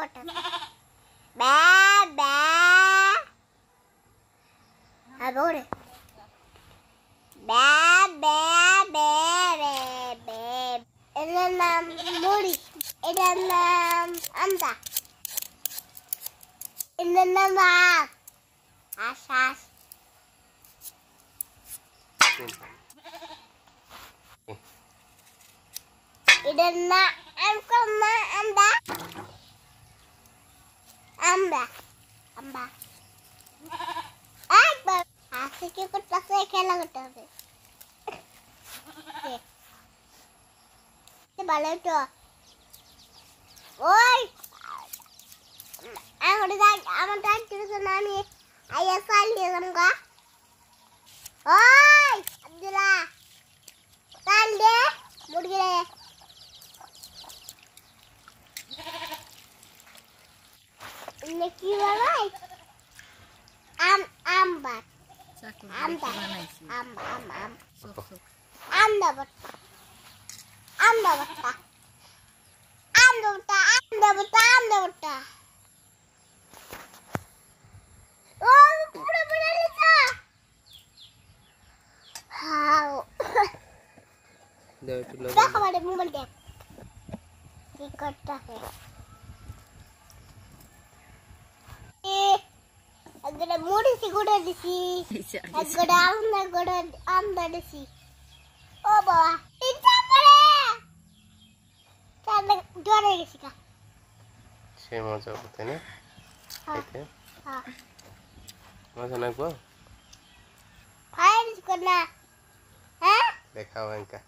করতে ব্যা ব্যা হ্যাঁ বলে ব্যা ব্যা ব্যা রে ব্যা এটার নাম মুড়ি এটার নাম আমদা এটার নাম ভাত আশ্বাস এটার নাম আমদা আমদা আমদা একবার হাসি কি করতেছে খেলা করতেছে ভালো তো ওই আমার ডাক দিয়েছে না আমি আইয়া চালিয়ে যাম গা ওই আব্দুল্লাহ চাল দে মুরগি রে কি বানাই আমদা আমদা আমদা বট্টা আমদা বট্টা আমদা বট্টা আমদা বট্টা আমদা বট্টা ও পুরো পুরো লিখা হাও দেখো মানে মোবাইল দেখ কি করতেছে একগড়া মুড়ি গুড়া দিছি একগড়া আমদা দিছি ও বাবা তিনটা পড়ে তাহলে ডরে গেছি কা সে মজা করতে না হ্যাঁ হ্যাঁ মজা না গো ফাইল করনা হ্যাঁ দেখাও এনকা